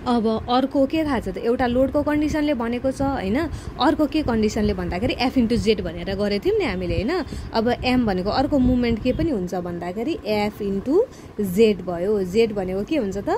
अब अर्को के थाहा छ त, एउटा लोडको कन्डिसनले भनेको छ हैन, अर्को के कन्डिसनले भन्दाखेरि एफ इन्टु जेड भनेर गरेको थियौँ नि हामीले हैन। अब एम भनेको अर्को मुभमेन्ट के पनि हुन्छ भन्दाखेरि एफ इन्टु जेड भयो। जेड भनेको के हुन्छ त,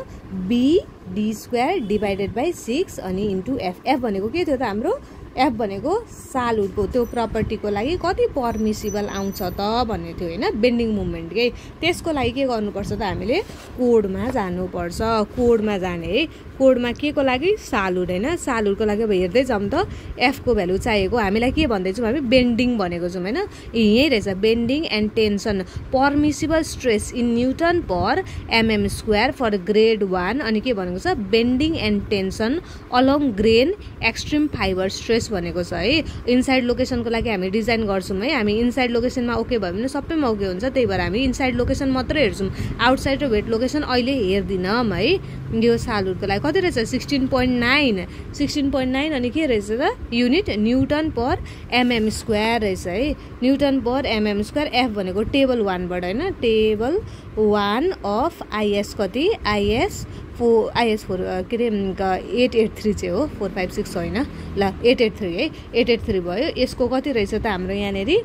B D square divided by 6 अनि इन्टु एफ। एफ भनेको के थियो त हाम्रो, एफ भनेको सालुडको त्यो प्रपर्टीको लागि कति पर्मिसिबल आउँछ त भन्ने थियो हैन, बेन्डिङ मुभमेन्ट के। त्यसको लागि के गर्नुपर्छ त, हामीले कोडमा जानुपर्छ। कोडमा जाने है, कोडमा के को लागि, सालुड हैन। सालुडको लागि अब हेर्दै जाउँ त, एफ को भ्यालु चाहिएको हामीलाई के भन्दैछौँ हामी, बेन्डिङ भनेको छौँ हैन। यही रहेछ bending and tension permissible stress in newton per mm square for grade 1 अनि के भनेको छ, bending and tension along grain extreme fibre stress भनेको छ है। इनसाइड लोकेसनको लागि हामी डिजाइन गर्छौँ है, हामी इनसाइड लोकेसनमा ओके भयो भने सबैमा ओके हुन्छ, त्यही भएर हामी इनसाइड लोकेसन मात्रै हेर्छौँ, आउटसाइड र वेट लोकेसन अहिले हेर्दिनौँ है। यो सालुडको लागि कति रहेछ, 16.9 16.9 अनि के रहेछ त, unit newton per mm square रहेछ है, newton per mm square. F भनेको टेबल 1 बाट हैन, टेबल 1 अफ आइएस कति, आइएस 4 के अरे 883 चाहिँ हो, 456 होइन ल, 883 है, 883 भयो। यसको कति रहेछ त हाम्रो यहाँनेरि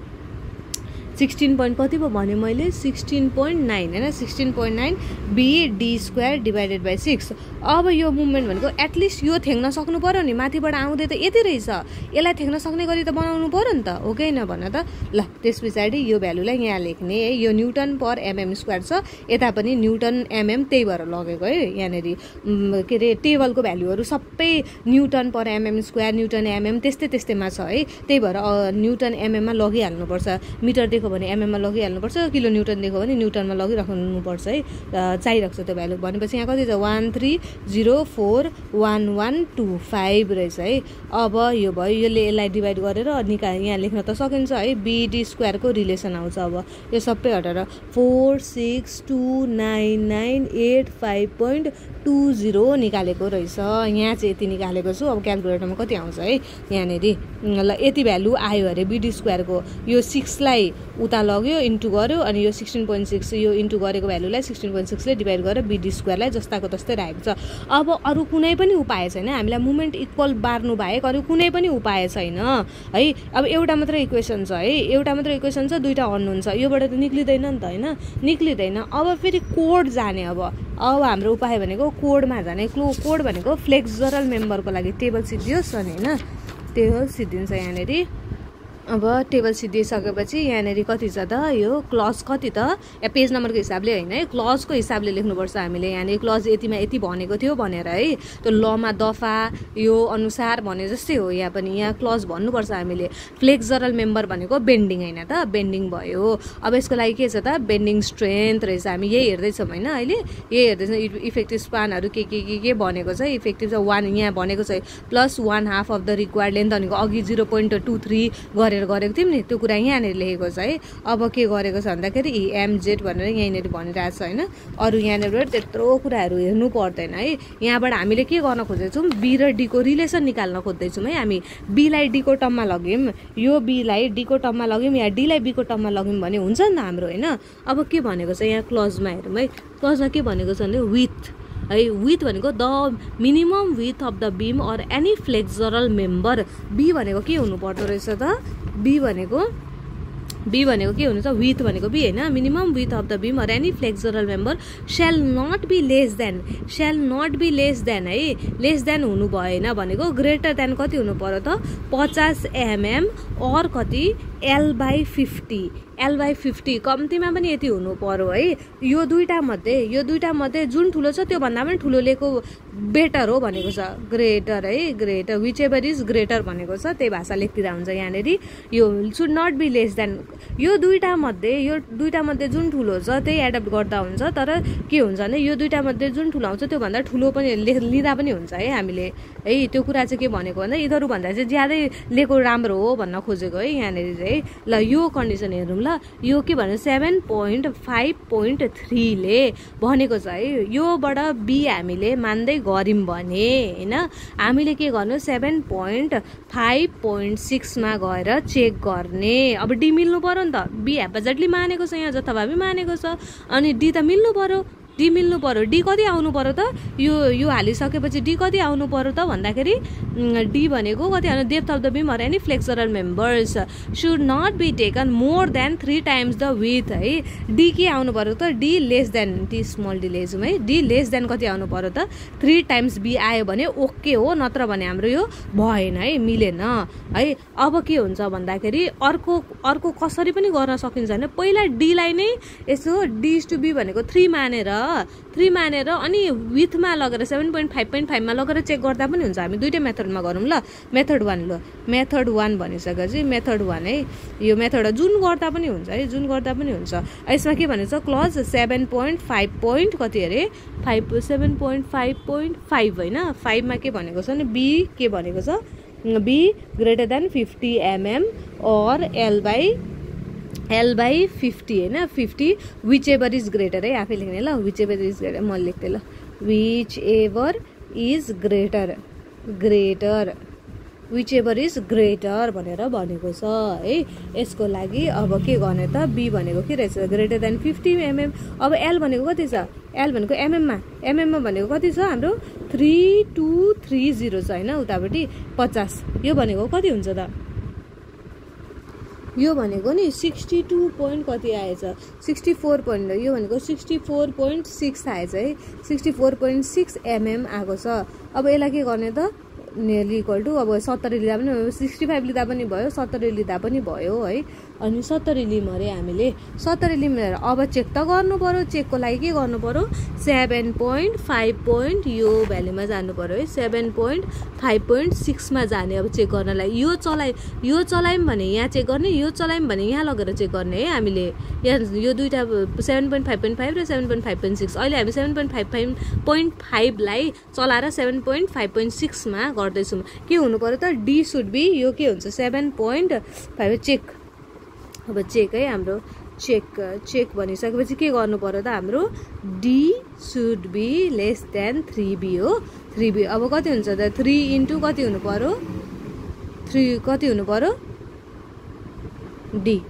16 point कति पो भने मैले, 16.9 हैन, 16.9 B D square divided by 6। अब यो मुभमेन्ट भनेको एटलिस्ट यो थ्याङ्न सक्नु पर्यो नि, माथिबाट आउँदै त यति रहेछ, यसलाई थ्याङ्न सक्ने गरी त बनाउनु पर्यो नि त, हो कि हैन भन त। ल त्यस पछाडि यो भ्यालुलाई यहाँ लेख्ने है, यो न्युटन पर एमएम स्क्वायर छ, यता पनि न्युटन एमएम, त्यही भएर लगेको है यहाँनेरि के अरे टेबलको भ्यालुहरू सबै newton per mm square, newton MM त्यस्तै त्यस्तैमा छ है, त्यही भएर न्युटन एमएममा लगिहाल्नुपर्छ। मिटर देखो भने एमएममा लगिहाल्नुपर्छ, किलो न्युटन देखो भने न्युटनमा लगिराख्नुपर्छ है, चाहिरहेको छ त्यो भ्यालु। भनेपछि यहाँ कति छ, 13041125 रहेछ है। अब यो भयो, यसलाई डिभाइड गरेर यहाँ लेख्न त सकिन्छ है, बीडी स्क्वायरको रिलेसन आउँछ। अब यो सबै हटेर 4629985.20 निकालेको रहेछ, यहाँ चाहिँ यति निकालेको छु। अब क्यालकुलेटरमा कति आउँछ है यहाँनेरि, ल यति भ्यालु आयो अरे बीडी स्क्वायरको। यो 6 लाई उता लग्यो इन्टु गर्यो, अनि यो 16.6 यो इन्टु गरेको भ्यालुलाई 16.6 ले डिभाइड गरेर बीडी स्क्वायरलाई जस्ताको तस्तै राखेको छ। अब अरू कुनै पनि उपाय छैन, हामीलाई मुभमेन्ट इक्वल बार्नु बाहेक अरू कुनै पनि उपाय छैन है। अब एउटा मात्रै इक्वेसन छ है, एउटा मात्रै इक्वेसन छ, दुईटा अननोन छ, योबाट त निक्लिँदैन नि त हैन, निक्लिँदैन। अब फेरि कोड जाने, अब हाम्रो उपाय भनेको कोडमा जाने। कोड भनेको फ्लेक्सरल मेम्बरको लागि टेबल सिद्धियोस् अनि हैन, टेबल सिद्धिन्छ यहाँनेरि। अब टेबल सिद्धिसकेपछि यहाँनेरि कति छ त, यो क्लज कति त, या पेज नम्बरको हिसाबले होइन है, क्लजको हिसाबले लेख्नुपर्छ हामीले। यहाँनिर क्लज यतिमा यति भनेको थियो भनेर है, त्यो लमा दफा यो अनुसार भने जस्तै हो, यहाँ पनि यहाँ क्लज भन्नुपर्छ हामीले। फ्लेक्सरल मेम्बर भनेको बेन्डिङ होइन त, बेन्डिङ भयो। अब यसको लागि के छ त, बेन्डिङ स्ट्रेन्थ रहेछ, हामी यही हेर्दैछौँ होइन, अहिले यही हेर्दैछौँ। इफेक्टिभ स्पानहरू के भनेको छ, इफेक्टिभ छ 1 यहाँ भनेको छ plus 1/2 of the required length, भनेको अघि 0.23 गरेको थियौँ नि, त्यो कुरा यहाँनिर लेखेको छ है। अब के गरेको छ भन्दाखेरि एमजेड भनेर यहीँनिर भनिरहेको छ होइन, अरू यहाँनिर त्यत्रो कुराहरू हेर्नु पर्दैन है। यहाँबाट हामीले के गर्न खोज्दैछौँ, बी र डी को रिलेसन निकाल्न खोज्दैछौँ है। हामी बीलाई डी को टर्ममा लग्यौँ, यो बीलाई डी को टर्ममा लग्यौँ, या डीलाई बी को टर्ममा लग्यौँ भने हुन्छ नि त हाम्रो होइन। अब के भनेको छ यहाँ क्लजमा हेरौँ है, क्लजमा के भनेको छ भने विथ है, विथ भनेको the minimum width of the beam or any flexural member. B भनेको के हुनु पर्दो रहेछ त, बी भनेको के हुनुहुन्छ, विथ भनेको बी होइन, minimum width of the beam or any flexural member shall not be less than है, लेस देन हुनु भएन भनेको ग्रेटर देन कति हुनु पर्यो त, 50 mm और कति L/50 L/50 कम्तीमा पनि यति हुनु पर्यो है। यो दुईटा मध्ये जुन ठुलो छ त्यो भन्दा पनि ठुलो लिएको बेटर हो भनेको छ, ग्रेटर है, greater whichever is greater भनेको छ, त्यही भाषा लेख्दिरा हुन्छ यहाँनेरि। यो should not be less than, यो दुईटा मध्ये जुन ठुलो छ त्यही एडप्ट गर्दा हुन्छ, तर के हुन्छ भने यो दुईटा मध्ये जुन ठुलो आउँछ त्यो भन्दा ठुलो पनि लिँदा पनि हुन्छ है हामीले है। त्यो कुरा चाहिँ के भनेको भन्दा यिनीहरू भन्दा चाहिँ ज्यादै लिएको राम्रो हो भन्न खोजेको है यहाँनेरि है। ल यो कन्डिसन हेरौँ ल, यो के भन्नु 7.5.3 ले भनेको छ है। योबाट बी हामीले मान्दै गऱ्यौँ भने हैन, हामीले के गर्नु 7.5.6 मा गएर चेक गर्ने। अब डी मिल्नु पर्यो नि त, बी हेपाजेटली मानेको छ यहाँ, जथाभावी मानेको छ, अनि डी त मिल्नु पर्यो डी मिल्नु पर्यो। डी कति आउनु पर्यो त, यो हालिसकेपछि डी कति आउनु पर्यो त भन्दाखेरि डी भनेको कति आउनु, depth of the beam or any flexural members should not be taken more than 3 times the width है। डी के आउनु पर्यो त, D less than, T small D less है, डी लेस देन कति आउनु पर्यो त 3 टाइम्स बी आयो भने ओके हो, नत्र भने हाम्रो यो भएन है, मिलेन है। अब के हुन्छ भन्दाखेरि अर्को कसरी पनि गर्न सकिन्छ भने पहिला डीलाई नै यसो डी इज टु बी भनेको 3 मानेर अनि विथमा लगेर 7.5.5 मा लगेर चेक गर्दा पनि हुन्छ। हामी दुईटै मेथडमा गरौँ ल। मेथड 1 भनिसकेपछि मेथड 1 है, यो मेथड जुन गर्दा पनि हुन्छ है, जुन गर्दा पनि हुन्छ। यसमा के भनेको छ, क्लज 7.5 कति अरे 7.5.5 होइन, 5 मा के भनेको छ भने बी के भनेको छ, बी ग्रेटर देन 50 mm और L by 50 होइन, 50 विच एभर इज ग्रेटर है, आफै लेख्ने ल, विच एभर इज ग्रेटर, म लेख्थेँ ल, which ever is greater whichever is greater भनेर भनेको छ है। यसको लागि अब के गर्ने त, बी भनेको के रहेछ, ग्रेटर देन 50 mm। अब एल भनेको कति छ, एल भनेको एमएममा भनेको कति छ हाम्रो 3230 छ होइन, उतापट्टि 50। यो भनेको कति हुन्छ त, यो भनेको नि 62 पोइन्ट कति आएछ, 64 पोइन्ट, यो भनेको 64.6 आएछ है, 64.6 mm आएको छ। अब यसलाई के गर्ने त, नियरली इक्वल टु अब 70 लिँदा पनि 65 लिँदा पनि भयो, 70 लिँदा पनि भयो है। अनि 70 लिम अरे हामीले, 70 लिम लिएर अब चेक त गर्नु पर्यो। चेकको लागि के गर्नु पर्यो, 7.5 यो भ्यालुमा जानु पर्यो है, 7.5.6 मा जाने अब चेक गर्नलाई। यो चलायौँ भने यहाँ चेक गर्ने, यो चलायौँ भने यहाँ लगेर चेक गर्ने है हामीले। यहाँ यो दुईटा 7.5.5 र 7.5.6, अहिले हामी 7.5 लाई चलाएर 7.5.6 मा गर्दैछौँ। के हुनु पर्यो त, डी सुड बी, यो के हुन्छ 7.5 चेक। अब चेक है हाम्रो, चेक भनिसकेपछि के गर्नु पर्यो त हाम्रो, D should be less than 3b हो, 3b। अब कति हुन्छ त, 3 इन्टु कति हुनु पर्यो, 3 कति हुनु पर्यो डी